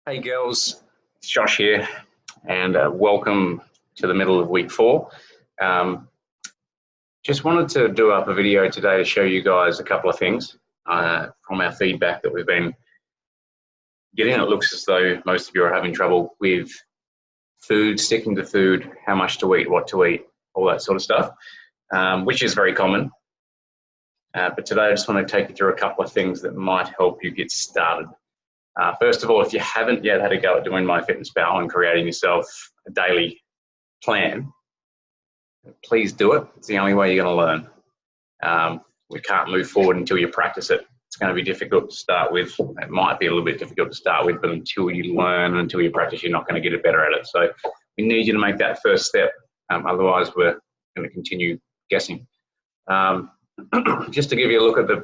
Hey girls, it's Josh here, and welcome to the middle of week 4. Just wanted to do up a video today to show you guys a couple of things from our feedback that we've been getting. It looks as though most of you are having trouble with food, sticking to food, how much to eat, what to eat, all that sort of stuff, which is very common. But today I just want to take you through a couple of things that might help you get started. First of all, if you haven't yet had a go at doing MyFitnessPal and creating yourself a daily plan, please do it. It's the only way you're going to learn. We can't move forward until you practice it. It's going to be difficult to start with. It might be a little bit difficult to start with, but until you learn, until you practice, you're not going to get better at it. So we need you to make that first step. Otherwise, we're going to continue guessing. Just to give you a look at the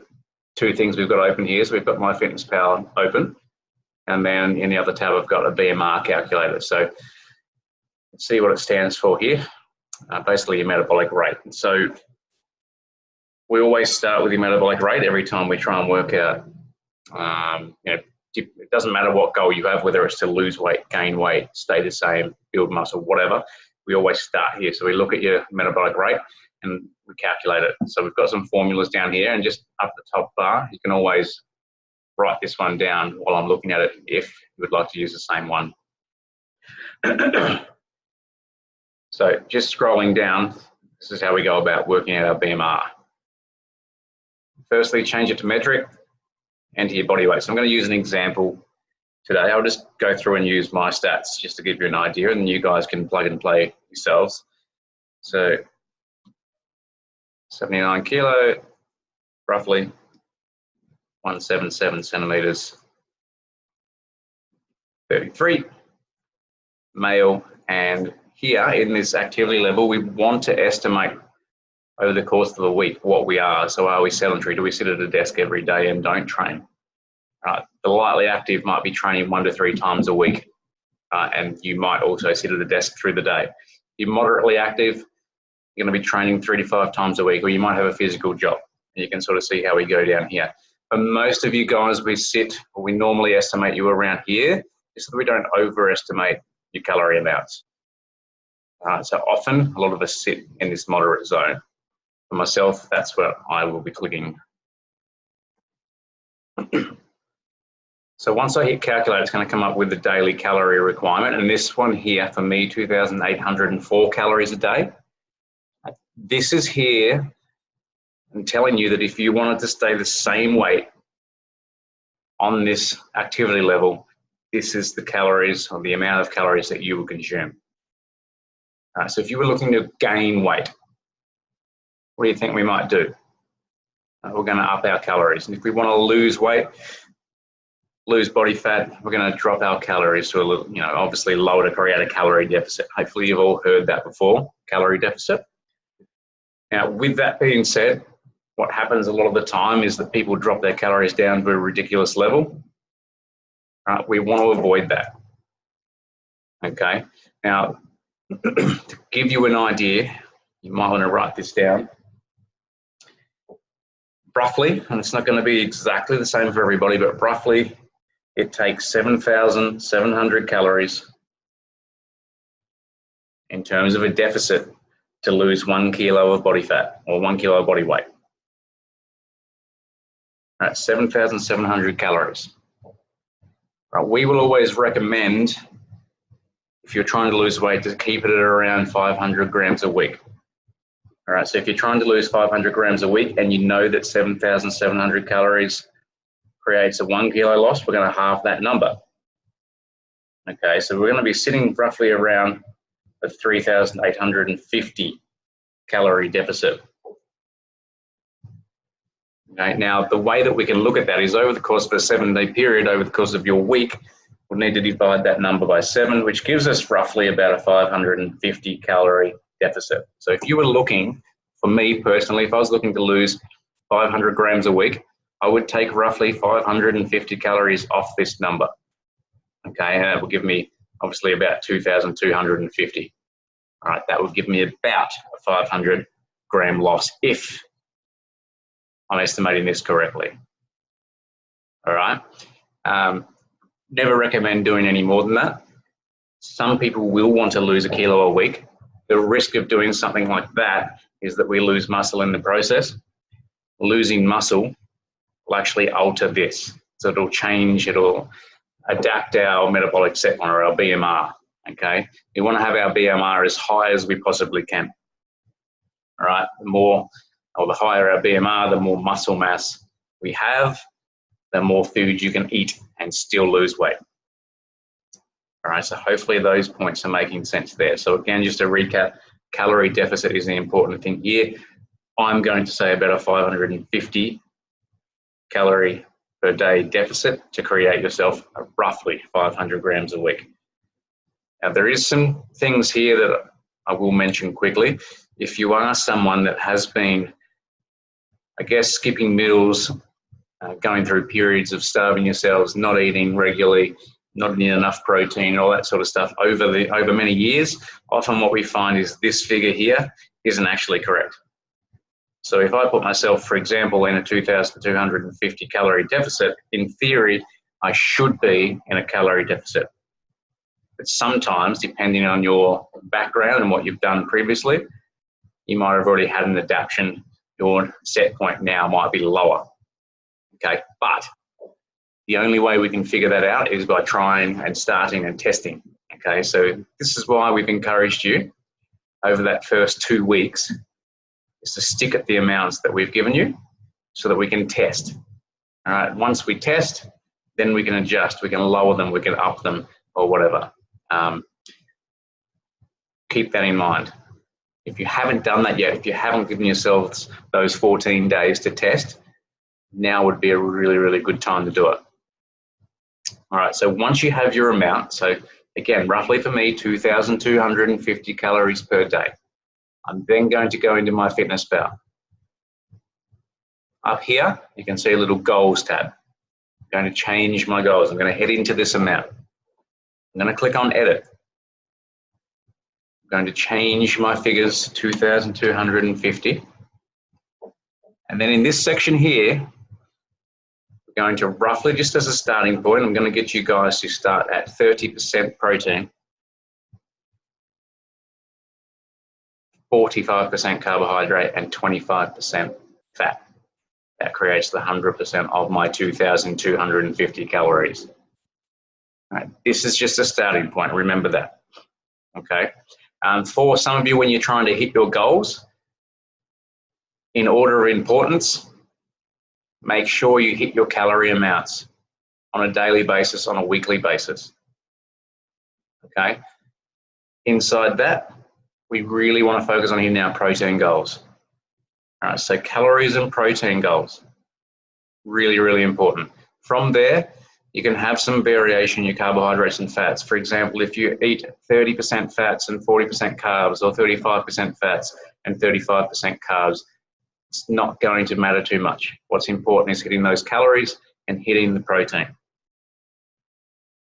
two things we've got open here. So we've got MyFitnessPal open. And then in the other tab, I've got a BMR calculator. So let's see what it stands for here. Basically, your metabolic rate. So we always start with your metabolic rate every time we try and work out. It doesn't matter what goal you have, whether it's to lose weight, gain weight, stay the same, build muscle, whatever. We always start here. So we look at your metabolic rate and we calculate it. So we've got some formulas down here, and just up the top bar, you can always write this one down while I'm looking at it if you would like to use the same one. So just scrolling down, this is how we go about working out our BMR. Firstly, change it to metric, enter your body weight. So I'm going to use an example today. I'll just go through and use my stats just to give you an idea, and you guys can plug and play yourselves. So 79 kilo, roughly. 177 centimeters, 33, male, and here in this activity level, we want to estimate over the course of the week what we are. So are we sedentary? Do we sit at a desk every day and don't train? The lightly active might be training 1 to 3 times a week, and you might also sit at a desk through the day. You're moderately active, you're going to be training 3 to 5 times a week, or you might have a physical job. And you can sort of see how we go down here. For most of you guys, we normally estimate you around here, just so that we don't overestimate your calorie amounts. So often, a lot of us sit in this moderate zone. For myself, that's where I will be clicking. So once I hit calculate, it's going to come up with the daily calorie requirement. And this one here, for me, 2,804 calories a day. This is here. I'm telling you that if you wanted to stay the same weight on this activity level, this is the calories or the amount of calories that you will consume. So if you were looking to gain weight, what do you think we might do? We're going to up our calories. And if we want to lose weight, lose body fat, we're going to drop our calories to a little, obviously lower to create a calorie deficit. Hopefully you've all heard that before, calorie deficit. Now, with that being said, what happens a lot of the time is that people drop their calories down to a ridiculous level. We want to avoid that. Okay. Now, to give you an idea, you might want to write this down. Roughly, and it's not going to be exactly the same for everybody, but roughly it takes 7,700 calories in terms of a deficit to lose 1 kilo of body fat or 1 kilo of body weight. 7,700 calories. We will always recommend, if you're trying to lose weight, to keep it at around 500 grams a week. All right, so if you're trying to lose 500 grams a week and you know that 7,700 calories creates a 1 kilo loss, we're going to halve that number. Okay, so we're going to be sitting roughly around a 3,850 calorie deficit. Okay, now, the way that we can look at that is over the course of a 7-day period, over the course of your week, we'll need to divide that number by 7, which gives us roughly about a 550 calorie deficit. So if you were looking, for me personally, if I was looking to lose 500 grams a week, I would take roughly 550 calories off this number. Okay, and that will give me obviously about 2,250. All right, that would give me about a 500 gram loss if I'm estimating this correctly. All right. Never recommend doing any more than that. Some people will want to lose a kilo a week. The risk of doing something like that is that we lose muscle in the process. Losing muscle will actually alter this. So it'll change, it'll adapt our metabolic set point, or our BMR, okay? We want to have our BMR as high as we possibly can, all right? The higher our BMR, the more muscle mass we have, the more food you can eat and still lose weight. All right, so hopefully those points are making sense there. So again, just to recap, calorie deficit is the important thing here. I'm going to say about a 550 calorie per day deficit to create yourself roughly 500 grams a week. Now, there is some things here that I will mention quickly. If you are someone that has been, I guess, skipping meals, going through periods of starving yourselves, not eating regularly, not eating enough protein, all that sort of stuff over many years, often what we find is this figure here isn't actually correct. So if I put myself, for example, in a 2,250 calorie deficit, in theory, I should be in a calorie deficit. But sometimes, depending on your background and what you've done previously, you might have already had an adaptation. Your set point now might be lower. Okay, but the only way we can figure that out is by trying and starting and testing. Okay, so this is why we've encouraged you over that first 2 weeks is to stick at the amounts that we've given you so that we can test. All right, once we test, then we can adjust, we can lower them, we can up them or whatever. Keep that in mind. If you haven't done that yet, if you haven't given yourselves those 14 days to test, now would be a really, really good time to do it. All right, so once you have your amount, so again, roughly for me, 2,250 calories per day. I'm then going to go into MyFitnessPal. Up here, you can see a little goals tab. I'm going to change my goals. I'm going to head into this amount. I'm going to click on edit. I'm going to change my figures to 2,250. And then in this section here, we're going to roughly, just as a starting point, I'm going to get you guys to start at 30% protein, 45% carbohydrate, and 25% fat. That creates the 100% of my 2,250 calories. All right, this is just a starting point, remember that, okay? For some of you, when you're trying to hit your goals, in order of importance, make sure you hit your calorie amounts on a daily basis, on a weekly basis, okay? Inside that, we really want to focus on hitting our protein goals. All right, so calories and protein goals, really, really important. From there, you can have some variation in your carbohydrates and fats. For example, if you eat 30% fats and 40% carbs, or 35% fats and 35% carbs, it's not going to matter too much. What's important is hitting those calories and hitting the protein.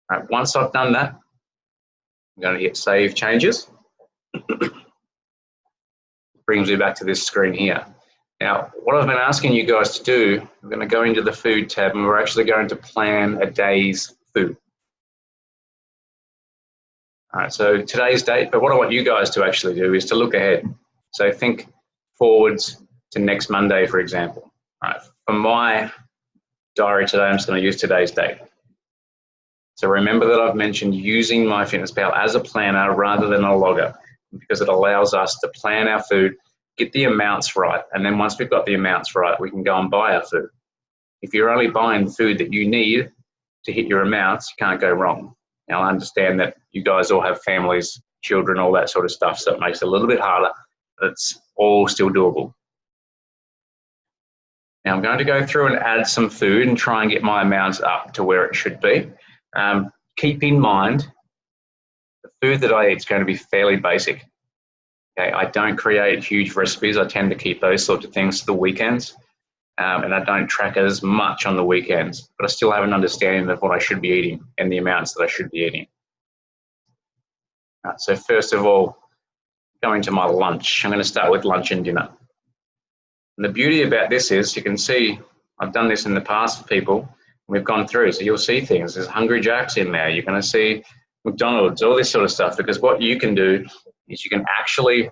All right, once I've done that, I'm going to hit Save Changes. Brings me back to this screen here. Now, what I've been asking you guys to do, we're going to go into the food tab and we're actually going to plan a day's food. All right, so today's date, but what I want you guys to actually do is to look ahead. So think forwards to next Monday, for example. All right, for my diary today, I'm just going to use today's date. So remember that I've mentioned using MyFitnessPal as a planner rather than a logger, because it allows us to plan our food, get the amounts right, and then once we've got the amounts right, we can go and buy our food. If you're only buying the food that you need to hit your amounts, you can't go wrong. Now, I understand that you guys all have families, children, all that sort of stuff, so it makes it a little bit harder, but it's all still doable. Now, I'm going to go through and add some food and try and get my amounts up to where it should be. Keep in mind, the food that I eat is going to be fairly basic. Okay, I don't create huge recipes. I tend to keep those sorts of things to the weekends, and I don't track as much on the weekends, but I still have an understanding of what I should be eating and the amounts that I should be eating. So first of all, going to my lunch. I'm going to start with lunch and dinner. And the beauty about this is you can see, I've done this in the past for people, We've gone through, so you'll see things. There's Hungry Jacks in there. You're going to see McDonald's, all this sort of stuff, because what you can do is you can actually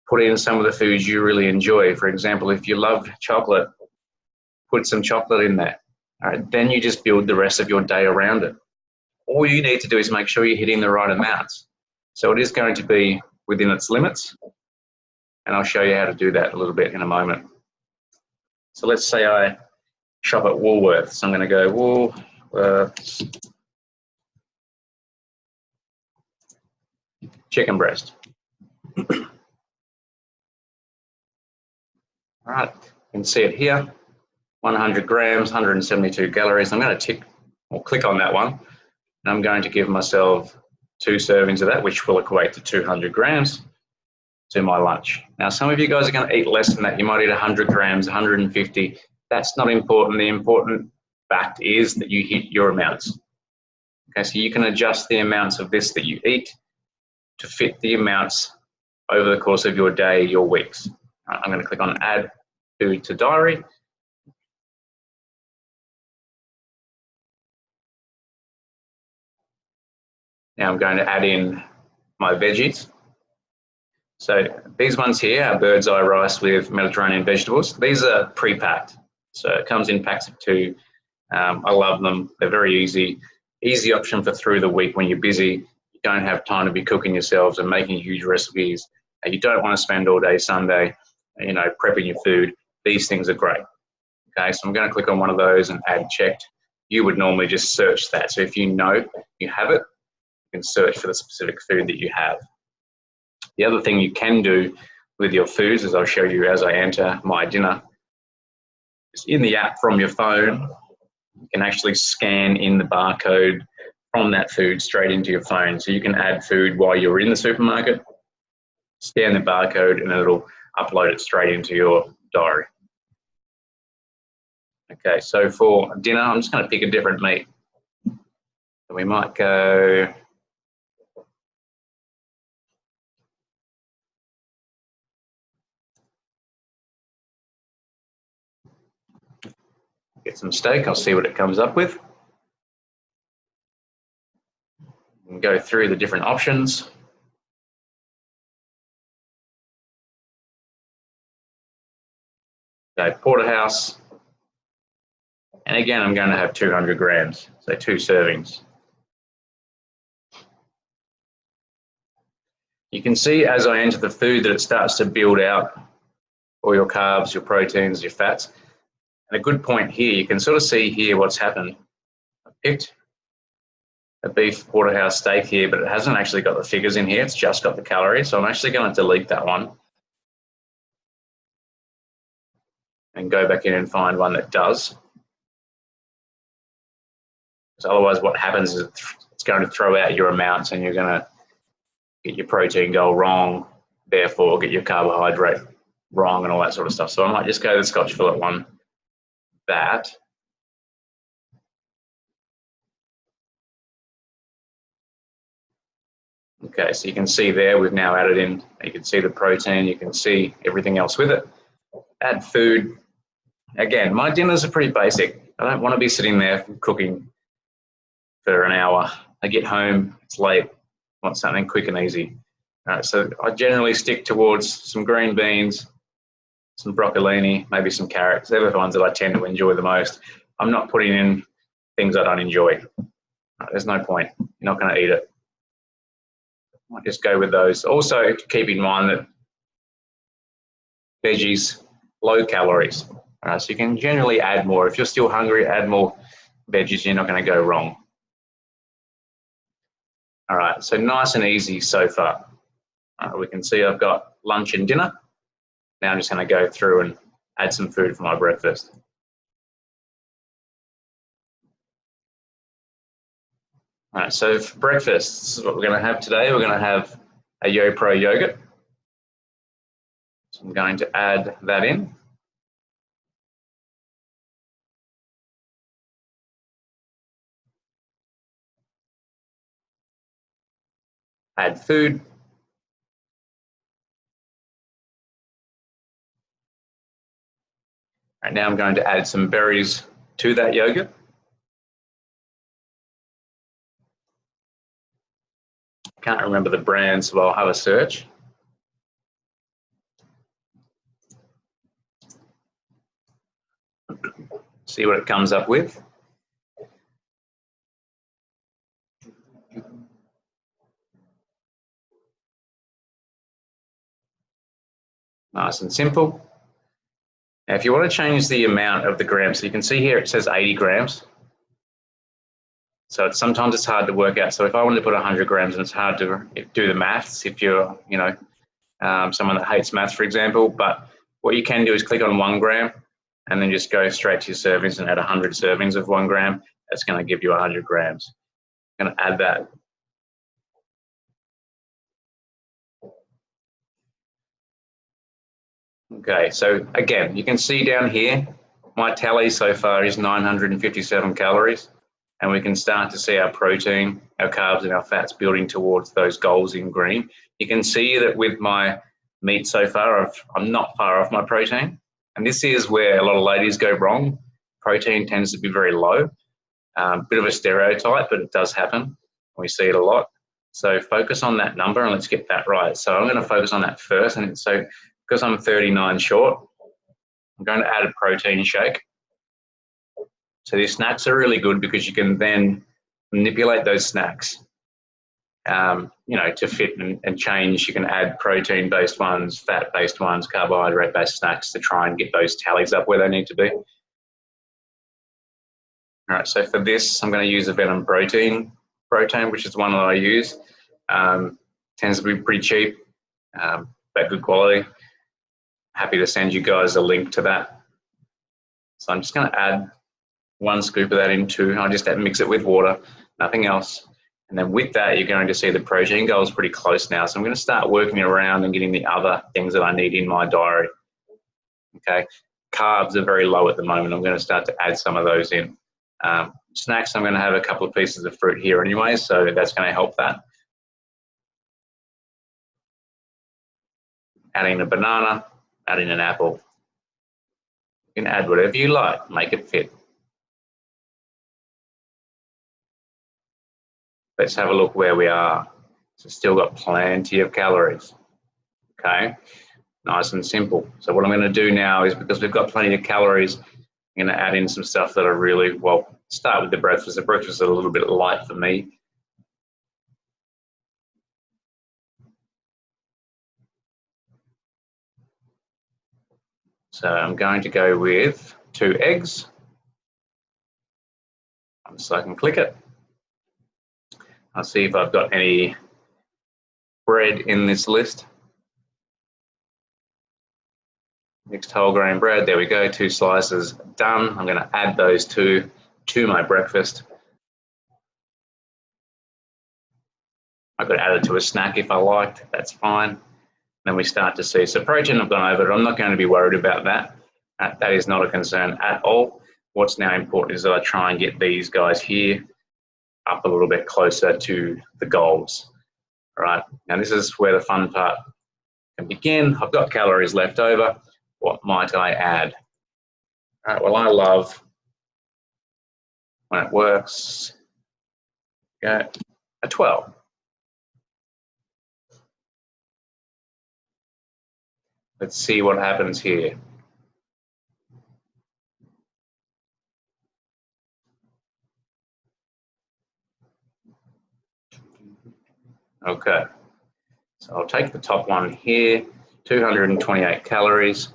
put in some of the foods you really enjoy. For example, if you love chocolate, put some chocolate in there. All right, then you just build the rest of your day around it. All you need to do is make sure you're hitting the right amounts. So it is going to be within its limits, and I'll show you how to do that a little bit in a moment. So let's say I shop at Woolworths. I'm going to go Woolworths chicken breast. All right, you can see it here, 100 grams, 172 calories. I'm going to tick or click on that one, and I'm going to give myself 2 servings of that, which will equate to 200 grams to my lunch. Now, some of you guys are going to eat less than that. You might eat 100 grams, 150. That's not important. The important fact is that you hit your amounts. Okay, so you can adjust the amounts of this that you eat to fit the amounts over the course of your day, your weeks. I'm going to click on Add Food to Diary. Now I'm going to add in my veggies. So these ones here are bird's eye rice with Mediterranean vegetables. These are pre-packed, so it comes in packs of 2. I love them. They're very easy option for through the week when you're busy. You don't have time to be cooking yourselves and making huge recipes. And you don't want to spend all day Sunday, prepping your food. These things are great. Okay, so I'm going to click on one of those and add checked. You would normally just search that. So if you know you have it, you can search for the specific food that you have. The other thing you can do with your foods, as I'll show you as I enter my dinner, is in the app from your phone, you can actually scan in the barcode from that food straight into your phone. So you can add food while you're in the supermarket, scan the barcode, and it'll upload it straight into your diary. Okay, so for dinner, I'm just going to pick a different meat. So we might go get some steak. I'll see what it comes up with. And go through the different options. So porterhouse. And again, I'm going to have 200 grams, so 2 servings. You can see as I enter the food that it starts to build out all your carbs, your proteins, your fats. And a good point here, you can sort of see here what's happened. I picked a beef porterhouse steak here, but it hasn't actually got the figures in here. It's just got the calories. So I'm actually going to delete that one and go back in and find one that does. Because otherwise what happens is it's going to throw out your amounts and you're going to get your protein goal wrong, therefore get your carbohydrate wrong and all that sort of stuff. So I might just go to the Scotch fillet one, that. Okay, so you can see there we've now added in, you can see the protein, you can see everything else with it. Add food. Again, my dinners are pretty basic. I don't want to be sitting there cooking for an hour. I get home, it's late, want something quick and easy. All right, so I generally stick towards some green beans, some broccolini, maybe some carrots. They're the ones that I tend to enjoy the most. I'm not putting in things I don't enjoy. There's no point. You're not going to eat it. I might just go with those. Also, keep in mind that veggies, low calories. All right, so you can generally add more. If you're still hungry, add more veggies. You're not going to go wrong. All right, so nice and easy so far. We can see I've got lunch and dinner. Now I'm just going to go through and add some food for my breakfast. All right, so for breakfast, this is what we're going to have today. We're going to have a YoPro yogurt. So I'm going to add that in. Add food. Right, now I'm going to add some berries to that yogurt. Can't remember the brand, so I'll have a search. See what it comes up with. Nice and simple. Now, if you want to change the amount of the grams, so you can see here it says 80 grams. So sometimes it's hard to work out. So if I wanted to put 100 grams, and it's hard to do the maths if you're, someone that hates maths, for example. But what you can do is click on 1 gram and then just go straight to your servings and add 100 servings of 1 gram. That's going to give you 100 grams. I'm going to add that. Okay, so again, you can see down here, my tally so far is 957 calories, and we can start to see our protein, our carbs, and our fats building towards those goals in green. You can see that with my meat so far, I'm not far off my protein, and this is where a lot of ladies go wrong. Protein tends to be very low, bit of a stereotype, but it does happen. We see it a lot. So focus on that number and let's get that right. So I'm going to focus on that first, and so because I'm 39 short, I'm going to add a protein shake. So these snacks are really good because you can then manipulate those snacks, to fit and change. You can add protein-based ones, fat-based ones, carbohydrate-based snacks to try and get those tallies up where they need to be. All right, so for this, I'm going to use a Venom protein, which is the one that I use. Tends to be pretty cheap, but good quality. Happy to send you guys a link to that. So I'm just going to add 1 scoop of that into, I'll just mix it with water, nothing else. And then with that, you're going to see the protein goal is pretty close now. So I'm going to start working around and getting the other things that I need in my diary. Okay, carbs are very low at the moment. I'm going to start to add some of those in. Snacks, I'm going to have a couple of pieces of fruit here anyway, so that's going to help that. Adding a banana, adding an apple. You can add whatever you like, make it fit. Let's have a look where we are. So still got plenty of calories. Okay, nice and simple. So what I'm going to do now is, because we've got plenty of calories, I'm going to add in some stuff that are really, well, start with the breakfast. The breakfast is a little bit light for me. So I'm going to go with 2 eggs. So I can click it. I'll see if I've got any bread in this list. Mixed whole grain bread, there we go, 2 slices done. I'm going to add those two to my breakfast. I could add it to a snack if I liked, that's fine. Then we start to see, so protein I've gone over, I'm not going to be worried about that. That is not a concern at all. What's now important is that I try and get these guys here up a little bit closer to the goals. All right, now this is where the fun part can begin. I've got calories left over. What might I add? All right, well, I love when it works. Go a 12. Let's see what happens here. Okay, so I'll take the top one here, 228 calories.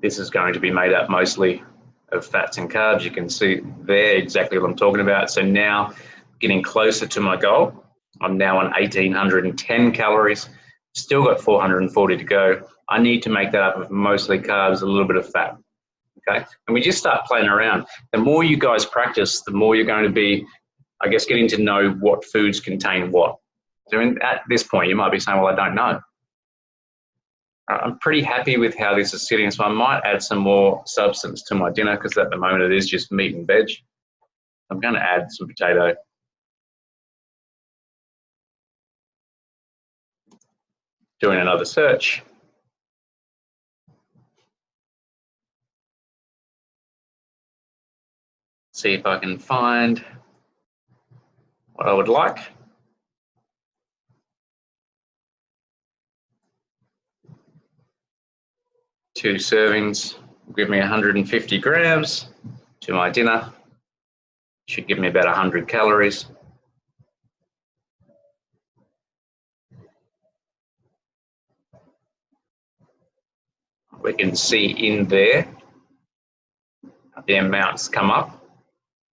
This is going to be made up mostly of fats and carbs. You can see there exactly what I'm talking about. So now getting closer to my goal. I'm now on 1,810 calories, still got 440 to go. I need to make that up of mostly carbs, a little bit of fat, okay? And we just start playing around. The more you guys practice, the more you're going to be, I guess, getting to know what foods contain what. So at this point, you might be saying, well, I don't know. I'm pretty happy with how this is sitting, so I might add some more substance to my dinner, because at the moment it is just meat and veg. I'm going to add some potato. Doing another search. See if I can find what I would like. Two servings will give me 150 grams to my dinner. Should give me about 100 calories. We can see in there the amounts come up.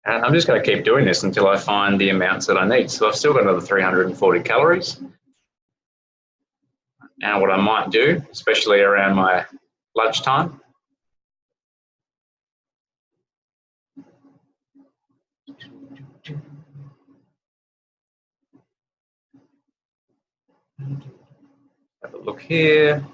And I'm just going to keep doing this until I find the amounts that I need. So I've still got another 340 calories. Now what I might do, especially around my lunchtime, have a look here.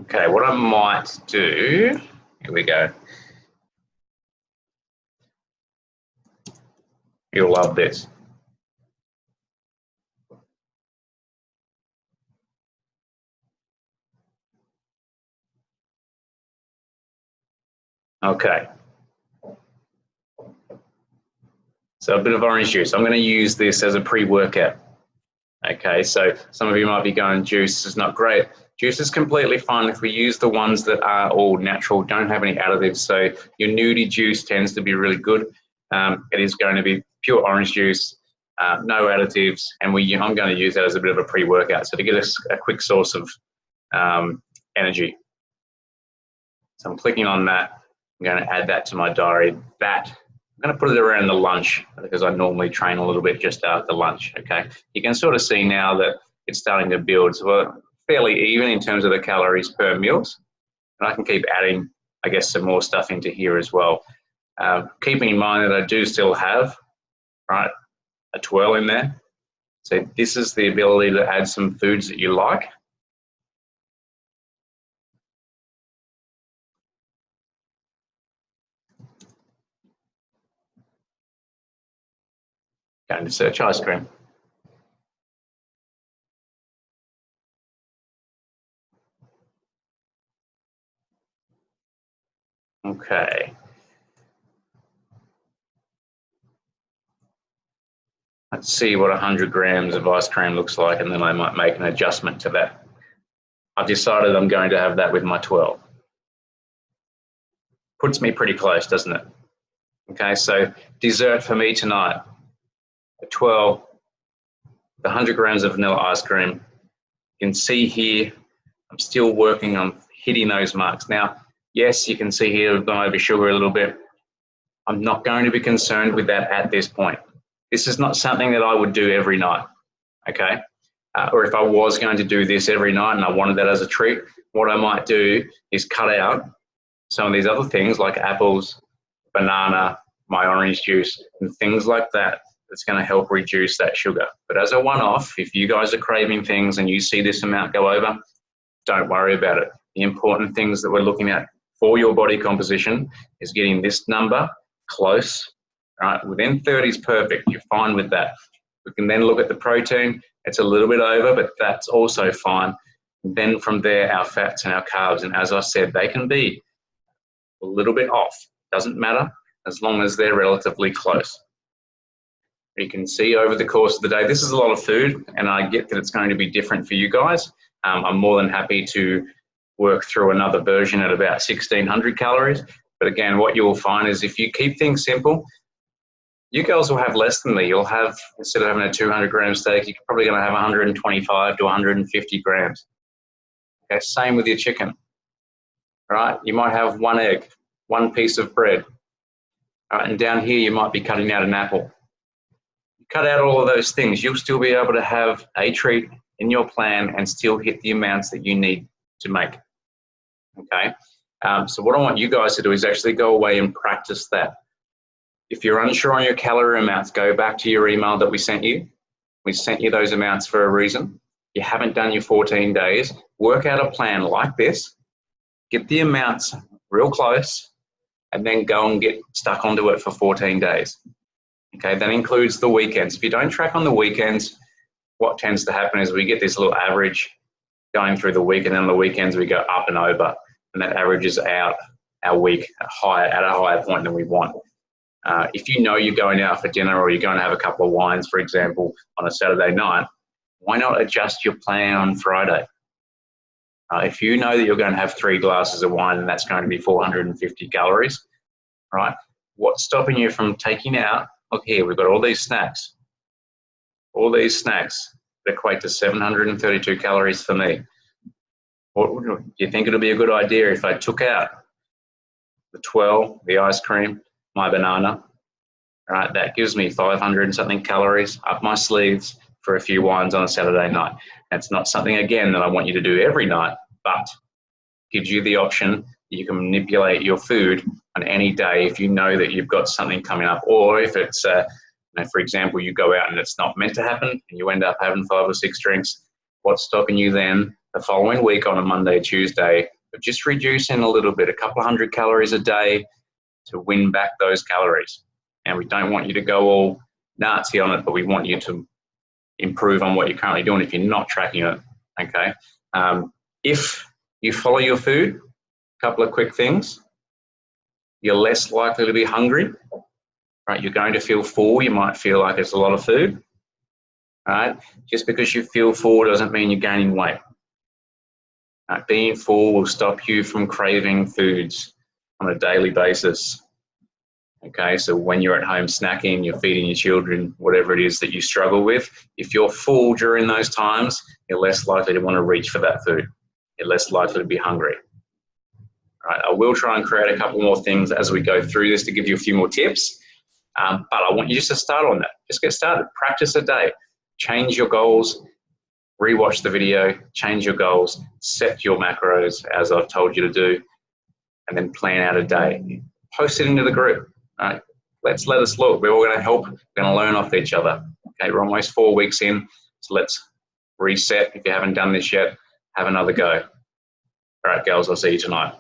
Okay, what I might do, here we go. You'll love this. Okay. So a bit of orange juice. I'm going to use this as a pre-workout. Okay, so some of you might be going, juice is not great. Juice is completely fine if we use the ones that are all natural, don't have any additives. So your nudie juice tends to be really good. It is going to be pure orange juice, no additives, and I'm going to use that as a bit of a pre-workout, so to get a quick source of energy. So I'm clicking on that. I'm going to add that to my diary. I'm going to put it around the lunch because I normally train a little bit just after lunch, okay? You can sort of see now that it's starting to build. So we're fairly even in terms of the calories per meals. And I can keep adding, I guess, some more stuff into here as well. Keeping in mind that I do still have, right, a twirl in there. So this is the ability to add some foods that you like. Going to search ice cream. Okay. Let's see what 100 grams of ice cream looks like, and then I might make an adjustment to that. I've decided I'm going to have that with my 12. Puts me pretty close, doesn't it? Okay, so dessert for me tonight, a 12, the 100 grams of vanilla ice cream. You can see here, I'm still working on hitting those marks. Now, yes, you can see here we've gone over sugar a little bit. I'm not going to be concerned with that at this point. This is not something that I would do every night, okay? Or if I was going to do this every night and I wanted that as a treat, what I might do is cut out some of these other things like apples, banana, my orange juice, and things like that. That's going to help reduce that sugar. But as a one-off, if you guys are craving things and you see this amount go over, don't worry about it. The important things that we're looking at for your body composition is getting this number close, right? Within 30 is perfect. You're fine with that. We can then look at the protein. It's a little bit over, but that's also fine. And then from there, our fats and our carbs. And as I said, they can be a little bit off. Doesn't matter as long as they're relatively close. You can see over the course of the day, this is a lot of food, and I get that it's going to be different for you guys. I'm more than happy to work through another version at about 1,600 calories. But again, what you will find is if you keep things simple, you girls will have less than me. You'll have, instead of having a 200-gram steak, you're probably going to have 125 to 150 grams. Okay, same with your chicken. All right, you might have one egg, one piece of bread. All right, and down here, you might be cutting out an apple. Cut out all of those things, you'll still be able to have a treat in your plan and still hit the amounts that you need to make. Okay, so what I want you guys to do is actually go away and practice that. If you're unsure on your calorie amounts, go back to your email that we sent you. We sent you those amounts for a reason. You haven't done your 14 days. Work out a plan like this, get the amounts real close, and then go and get stuck onto it for 14 days. Okay, that includes the weekends. If you don't track on the weekends, what tends to happen is we get this little average going through the week, and then on the weekends we go up and over, and that averages out our week at a higher point than we want. If you know you're going out for dinner or you're going to have a couple of wines, for example, on a Saturday night, why not adjust your plan on Friday? If you know that you're going to have 3 glasses of wine and that's going to be 450 calories, right? What's stopping you from taking out, look here, we've got all these snacks. All these snacks that equate to 732 calories for me. Do you think it'll be a good idea if I took out the 12, the ice cream, my banana, right? That gives me 500 and something calories up my sleeves for a few wines on a Saturday night. That's not something, again, that I want you to do every night, but gives you the option that you can manipulate your food on any day if you know that you've got something coming up, or if it's, for example, you go out and it's not meant to happen and you end up having 5 or 6 drinks. What's stopping you then the following week on a Monday, Tuesday, of just reducing a little bit, a couple of 100 calories a day to win back those calories? And we don't want you to go all Nazi on it, but we want you to improve on what you're currently doing if you're not tracking it, okay? If you follow your food, a couple of quick things, you're less likely to be hungry, right? You're going to feel full. You might feel like it's a lot of food, right? Just because you feel full doesn't mean you're gaining weight. Being full will stop you from craving foods on a daily basis. Okay, so when you're at home snacking, you're feeding your children, whatever it is that you struggle with, if you're full during those times, you're less likely to want to reach for that food. You're less likely to be hungry. All right, I will try and create a couple more things as we go through this to give you a few more tips, but I want you just to start on that. Just get started, practice a day, change your goals, rewatch the video, change your goals, set your macros as I've told you to do, and then plan out a day. Post it into the group. All right, let us look. We're all going to help. We're going to learn off each other. Okay, we're almost 4 weeks in, so let's reset. If you haven't done this yet, have another go. All right, girls, I'll see you tonight.